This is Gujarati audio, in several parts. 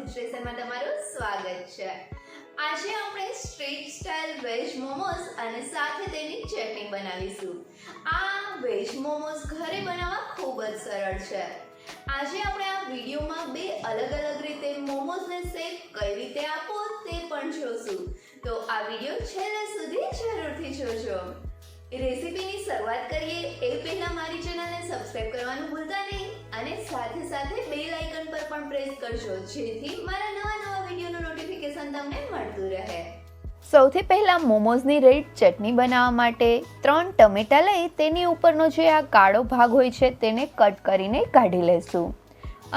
સ્ટેશનમાં તમારું સ્વાગત છે। આજે આપણે સ્ટ્રીટ સ્ટાઇલ વેજ મોમોસ અને સાથે તેની ચટણી બનાવીશું। આ વેજ મોમોસ ઘરે બનાવવા ખૂબ જ સરળ છે। આજે આપણે આ વિડીયોમાં બે અલગ રીતે મોમોસને શેપ કઈ રીતે આપો તે પણ જોશું, તો આ વિડીયો છેલ્લે સુધી જરૂરથી જોજો। રેસીપીની શરૂઆત કરીએ એ પહેલા મારી ચેનલને સબસ્ક્રાઇબ કરવાનું ભૂલતા નહીં અને સાથે બેલ આઇકન પર પણ પ્રેસ કરજો જેથી મારા નવા વિડીયોનું નોટિફિકેશન તમને મળતું રહે। સૌથી પહેલા મોમોસની રેડ ચટણી બનાવવા માટે 3 ટમેટા લઈ તેની ઉપરનો જે આ કાળો ભાગ હોય છે તેને કટ કરીને કાઢી લેશું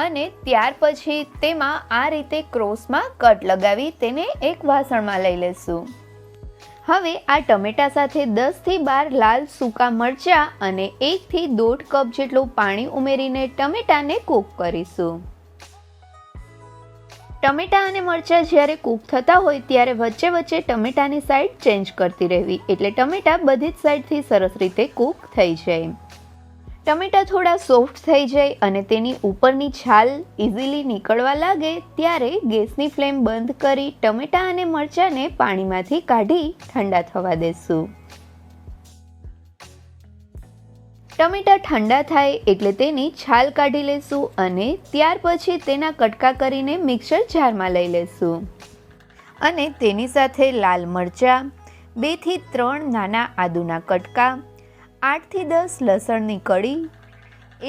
અને ત્યાર પછી તેમાં આ રીતે ક્રોસમાં કટ લગાવી તેને એક વાસણમાં લઈ લેશું। હવે આ ટમેટા સાથે 10 થી 12 લાલ સૂકા મરચાં અને 1 થી 1.5 કપ જેટલું પાણી ઉમેરીને ટમેટાને કૂક કરીશું। ટમેટા અને મરચાં જ્યારે કૂક થતા હોય ત્યારે વચ્ચે ટમેટાની સાઈડ ચેન્જ કરતી રહેવી, એટલે ટમેટા બધી જ સાઈડથી સરસ રીતે કૂક થઈ જાય। ટમેટા થોડા સોફ્ટ થઈ જાય અને તેની ઉપરની છાલ ઇઝીલી નીકળવા લાગે ત્યારે ગેસની ફ્લેમ બંધ કરી ટમેટા અને મરચાંને પાણીમાંથી કાઢી ઠંડા થવા દેશું। ટમેટા ઠંડા થાય એટલે તેની છાલ કાઢી લેશું અને ત્યાર પછી તેના કટકા કરીને મિક્સર જારમાં લઈ લેશું અને તેની સાથે લાલ મરચાં, 2 થી 3 નાના આદુના કટકા, 8 થી 10 લસણની કળી,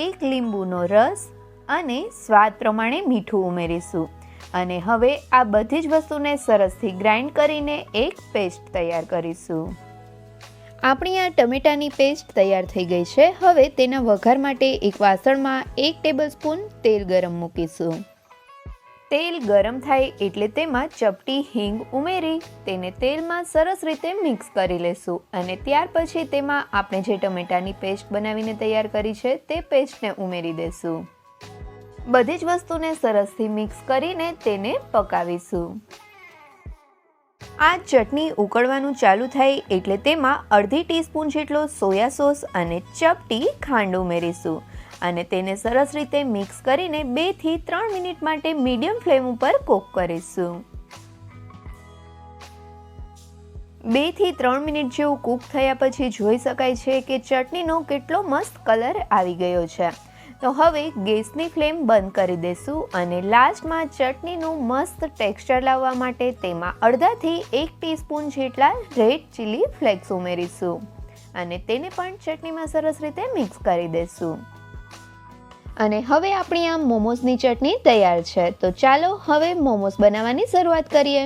1 લીંબુનો રસ અને સ્વાદ પ્રમાણે મીઠું ઉમેરીશું અને હવે આ બધી જ વસ્તુને સરસથી ગ્રાઇન્ડ કરીને એક પેસ્ટ તૈયાર કરીશું। આપણી આ ટમેટાની પેસ્ટ તૈયાર થઈ ગઈ છે। હવે તેના વઘાર માટે એક વાસણમાં 1 ટેબલસ્પૂન તેલ ગરમ મૂકીશું। તેલ ગરમ થાય એટલે તેમાં ચપટી હિંગ ઉમેરી તેને તેલમાં સરસ રીતે મિક્સ કરી લેશું અને ત્યાર પછી તેમાં આપણે જે ટમેટાની પેસ્ટ બનાવીને તૈયાર કરી છે તે પેસ્ટને ઉમેરી દેશું। બધી જ વસ્તુને સરસથી મિક્સ કરીને તેને પકાવીશું। આ ચટણી ઉકળવાનું ચાલુ થાય એટલે તેમાં અડધી ટીસ્પૂન જેટલો સોયા સોસ અને ચપટી ખાંડ ઉમેરીશું અને તેને સરસ રીતે મિક્સ કરીને 2 થી 3 મિનિટ માટે મીડિયમ ફ્લેમ ઉપર કૂક કરીશું। 2 થી 3 મિનિટ જેવું કૂક થયા પછી જોઈ શકાય છે કે ચટણીનો કેટલો મસ્ત કલર આવી ગયો છે। તો હવે ગેસની ફ્લેમ બંધ કરી દેશું અને લાસ્ટમાં ચટણીનું મસ્ત ટેક્સચર લાવવા માટે તેમાં અડધાથી 1 ટીસ્પૂન જેટલા રેડ ચીલી ફ્લેક્સ ઉમેરીશું અને તેને પણ ચટણીમાં સરસ રીતે મિક્સ કરી દેશું। અને હવે આપણી આ મોમોસની ચટણી તૈયાર છે, તો ચાલો હવે મોમોસ બનાવવાની શરૂઆત કરીએ।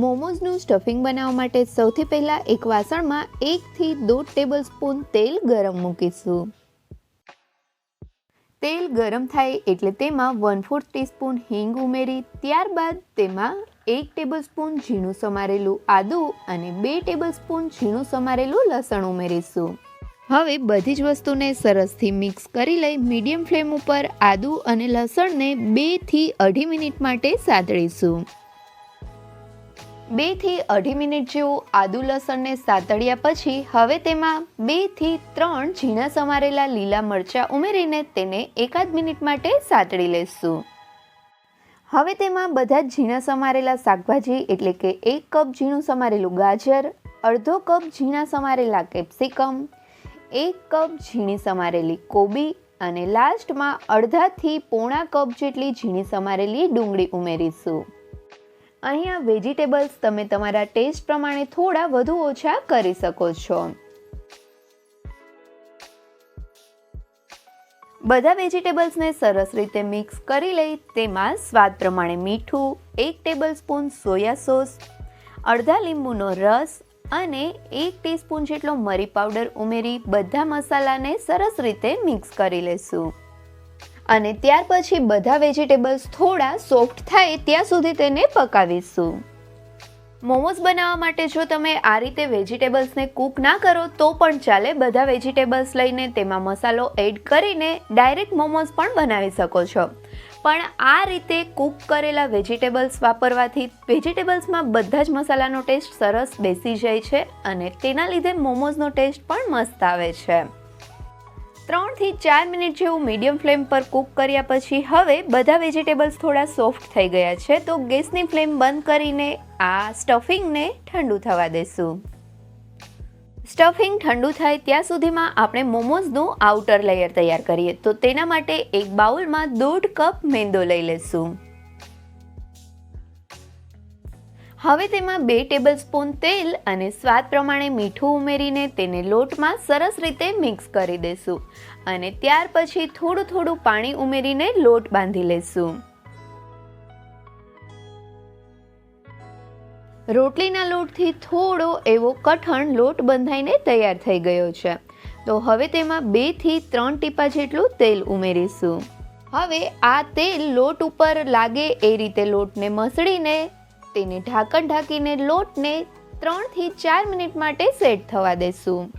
મોમોસનું સ્ટફિંગ બનાવવા માટે સૌથી પહેલા એક વાસણમાં 1 થી 1.5 ટેબલસ્પૂન તેલ ગરમ મૂકીશું। તેલ ગરમ થાય એટલે તેમાં 1/4 ટીસ્પૂન હિંગ ઉમેરી ત્યારબાદ તેમાં 1 ટેબલસ્પૂન ઝીણું સમારેલું આદું અને 2 ટેબલસ્પૂન ઝીણું સમારેલું લસણ ઉમેરીશું। હવે બધી જ વસ્તુને સરસથી મિક્સ કરી લઈ મીડિયમ ફ્લેમ ઉપર આદુ અને લસણને 2 થી 2.5 મિનિટ માટે સાતળીશું। 2 થી 2.5 મિનિટ જેવું આદુ લસણને સાતળ્યા પછી હવે તેમાં 2 થી 3 ઝીણા સમારેલા લીલા મરચાં ઉમેરીને તેને 1 મિનિટ માટે સાતળી લેશું। હવે તેમાં બધા જ ઝીણા સમારેલા શાકભાજી એટલે કે 1 કપ ઝીણું સમારેલું ગાજર, અડધો કપ ઝીણા સમારેલા કેપ્સિકમ, 1 કપ ઝીણી સમારેલી કોબી અને લાસ્ટમાં અડધા થી પોણા કપ જેટલી ઝીણી સમારેલી ડુંગળી ઉમેરીશું। અહીંયા વેજીટેબલ્સ તમે તમારા ટેસ્ટ પ્રમાણે થોડા વધુ ઓછા કરી શકો છો। બધા વેજીટેબલ્સને સરસ રીતે મિક્સ કરી લઈ તેમાં સ્વાદ પ્રમાણે મીઠું, 1 ટેબલસ્પૂન સોયા સોસ, અડધા લીંબુનો રસ અને 1 ટીસ્પૂન જેટલો મરી પાવડર ઉમેરી બધા મસાલાને સરસ રીતે મિક્સ કરી લેશું અને ત્યાર પછી બધા વેજીટેબલ્સ થોડા સોફ્ટ થાય ત્યાં સુધી તેને પકાવીશું। મોમોસ બનાવવા માટે જો તમે આ રીતે વેજીટેબલ્સને કૂક ના કરો તો પણ ચાલે। બધા વેજીટેબલ્સ લઈને તેમાં મસાલો એડ કરીને ડાયરેક્ટ મોમોસ પણ બનાવી શકો છો, પણ આ રીતે કૂક કરેલા વેજીટેબલ્સ વાપરવાથી વેજીટેબલ્સમાં બધા જ મસાલાનો ટેસ્ટ સરસ બેસી જાય છે અને તેના લીધે મોમોસનો ટેસ્ટ પણ મસ્ત આવે છે। 3 થી 4 મિનિટ જેવું મીડિયમ ફ્લેમ પર કૂક કર્યા પછી હવે બધા વેજીટેબલ્સ થોડા સોફ્ટ થઈ ગયા છે, તો ગેસની ફ્લેમ બંધ કરીને આ સ્ટફિંગને ઠંડુ થવા દેશું. સ્ટફિંગ ઠંડુ થાય ત્યાં સુધીમાં આપણે મોમોઝનું આઉટર લેયર તૈયાર કરીએ. તો તેના માટે એક બાઉલમાં 1.5 કપ મેંદો લઈ લેશું. હવે તેમાં 2 ટેબલસ્પૂન તેલ અને સ્વાદ પ્રમાણે મીઠું ઉમેરીને તેને લોટમાં સરસ રીતે મિક્સ કરી દેશું અને ત્યાર પછી થોડું પાણી ઉમેરીને લોટ બાંધી લેશું. રોટલીના લોટથી થોડો એવો કઠણ લોટ બંધાઈને તૈયાર થઈ ગયો છે. તો હવે તેમાં 2 થી 3 ટીપા જેટલું તેલ ઉમેરીશું. હવે આ તેલ લોટ ઉપર લાગે એ રીતે લોટને મસળીને તેને ઢાંકણ ઢાંકીને લોટને 3 થી 4 મિનિટ માટે સેટ થવા દેશું.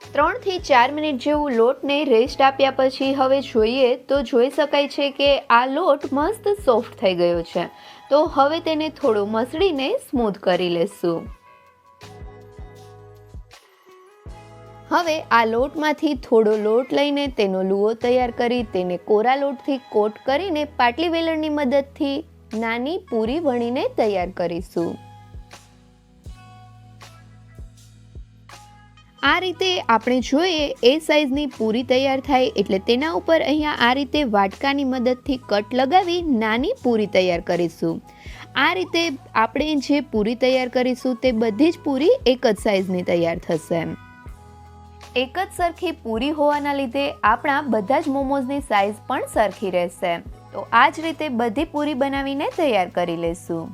3 થી 4 મિનિટ જેવું લોટને રેસ્ટ આપ્યા પછી હવે જોઈએ તો જોઈ શકાય છે કે આ લોટ મસ્ત સોફ્ટ થઈ ગયો છે. તો હવે તેને થોડો મસળીને સ્મૂથ કરી લેશું. હવે આ લોટમાંથી થોડો લોટ લઈને તેનો લુઓ તૈયાર કરી તેને કોરા લોટથી કોટ કરીને પાટલી વેલણની મદદથી નાની પૂરી વણીને તૈયાર કરીશું. આ રીતે આપણે જોઈએ એ સાઈઝની પૂરી તૈયાર થાય એટલે તેના ઉપર અહીંયા આ રીતે વાટકાની મદદથી કટ લગાવી નાની પૂરી તૈયાર કરીશું. આ રીતે આપણે જે પૂરી તૈયાર કરીશું તે બધી જ પૂરી એક જ સાઈઝની તૈયાર થશે. એક જ સરખી પૂરી હોવાના લીધે આપણા બધા જ મોમોઝની સાઈઝ પણ સરખી રહેશે. તો આ જ રીતે બધી પૂરી બનાવીને તૈયાર કરી લેશું.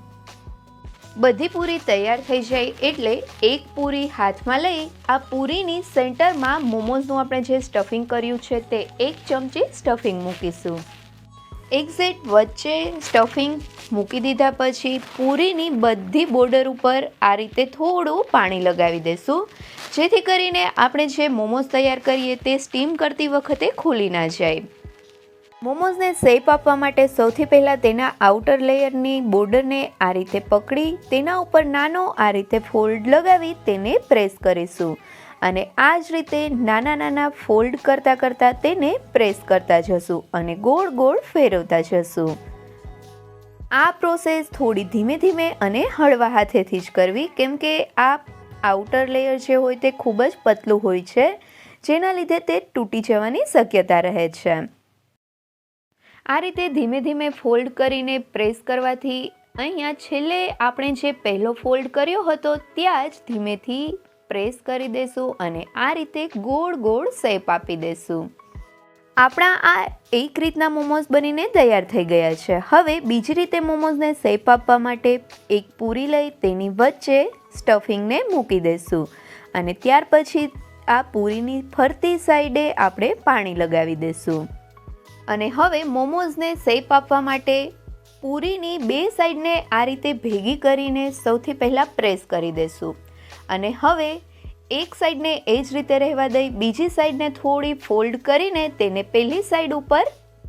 બધી પૂરી તૈયાર થઈ જાય એટલે એક પૂરી હાથમાં લઈ આ પૂરીની સેન્ટરમાં મોમોઝનું આપણે જે સ્ટફિંગ કર્યું છે તે 1 ચમચી સ્ટફિંગ મૂકીશું. એક્ઝેક્ટ વચ્ચે સ્ટફિંગ મૂકી દીધા પછી પૂરીની બધી બોર્ડર ઉપર આ રીતે થોડું પાણી લગાવી દેશું, જેથી કરીને આપણે જે મોમોઝ તૈયાર કરીએ તે સ્ટીમ કરતી વખતે ખુલી ના જાય. મોમોઝને શેપ આપવા માટે સૌથી પહેલાં તેના આઉટર લેયરની બોર્ડરને આ રીતે પકડી તેના ઉપર નાનો આ રીતે ફોલ્ડ લગાવી તેને પ્રેસ કરીશું અને આ જ રીતે નાના ફોલ્ડ કરતાં તેને પ્રેસ કરતા જશું અને ગોળ ગોળ ફેરવતા જશું. આ પ્રોસેસ થોડી ધીમે અને હળવા હાથેથી જ કરવી, કેમ કે આ આઉટર લેયર જે હોય તે ખૂબ જ પતલું હોય છે, જેના લીધે તે તૂટી જવાની શક્યતા રહે છે. આ રીતે ધીમે ફોલ્ડ કરીને પ્રેસ કરવાથી અહીંયા છેલ્લે આપણે જે પહેલો ફોલ્ડ કર્યો હતો ત્યાં જ ધીમેથી પ્રેસ કરી દેશું અને આ રીતે ગોળ શેપ આપી દેશું. આપણા આ એક રીતના મોમોઝ બનીને તૈયાર થઈ ગયા છે. હવે બીજી રીતે મોમોઝને શેપ આપવા માટે એક પૂરી લઈ તેની વચ્ચે સ્ટફિંગને મૂકી દેશું અને ત્યાર પછી આ પૂરીની ફરતી સાઈડે આપણે પાણી લગાવી દેશું. અને હવે મોમોઝને શેપ આપવા માટે પૂરીની 2 સાઈડને આ રીતે ભેગી કરીને સૌથી પહેલાં પ્રેસ કરી દેશું અને હવે એક સાઈડને એ જ રીતે રહેવા દઈ બીજી સાઈડને થોડી ફોલ્ડ કરીને તેને પહેલી સાઈડ ઉપર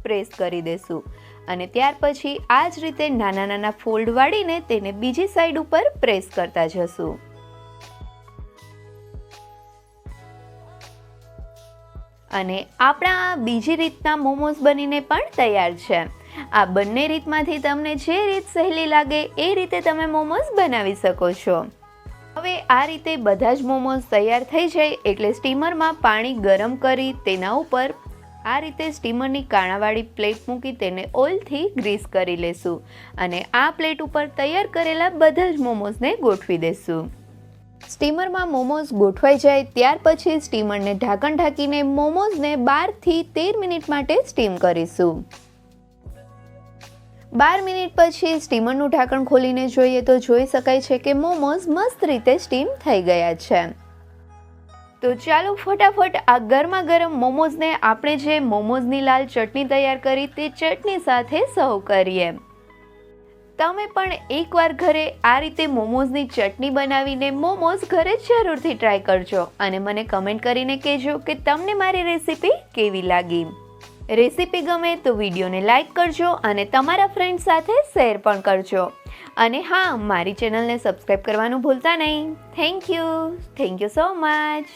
પ્રેસ કરી દેશું અને ત્યાર પછી આ જ રીતે નાના ફોલ્ડ વાળીને તેને બીજી સાઈડ ઉપર પ્રેસ કરતા જશું. અને આપણા બીજી રીતના મોમોઝ બનીને પણ તૈયાર છે. આ બંને રીતમાંથી તમને જે રીત સહેલી લાગે એ રીતે તમે મોમોઝ બનાવી શકો છો. હવે આ રીતે બધા જ મોમોઝ તૈયાર થઈ જાય એટલે સ્ટીમરમાં પાણી ગરમ કરી તેના ઉપર આ રીતે સ્ટીમરની કાણાવાળી પ્લેટ મૂકી તેને ઓઇલથી ગ્રીસ કરી લેશું અને આ પ્લેટ ઉપર તૈયાર કરેલા બધા જ મોમોઝને ગોઠવી દેશું. સ્ટીમરમાં મોમોઝ ગોઠવાઈ જાય ત્યાર પછી સ્ટીમરને ઢાંકણ ઢાંકીને મોમોઝને 12 થી 13 મિનિટ માટે સ્ટીમ કરીશું. 12 મિનિટ પછી સ્ટીમરનું ઢાંકણ ખોલીને જોઈએ તો જોઈ શકાય છે કે મોમોઝ મસ્ત રીતે સ્ટીમ થઈ ગયા છે. તો ચાલો ફટાફટ આ ગરમા ગરમ મોમોઝને આપણે જે મોમોઝની લાલ ચટણી તૈયાર કરી તે ચટણી સાથે સર્વ કરીએ. તમે પણ એકવાર ઘરે આ રીતે મોમોઝની ચટણી બનાવીને મોમોઝ ઘરે જરૂરથી ટ્રાય કરજો અને મને કમેન્ટ કરીને કહેજો કે તમને મારી રેસીપી કેવી લાગી. રેસીપી ગમે તો વિડીયોને લાઈક કરજો અને તમારા ફ્રેન્ડ સાથે શેર પણ કરજો. અને હા, મારી ચેનલને સબસ્ક્રાઈબ કરવાનું ભૂલતા નહીં. Thank you so much.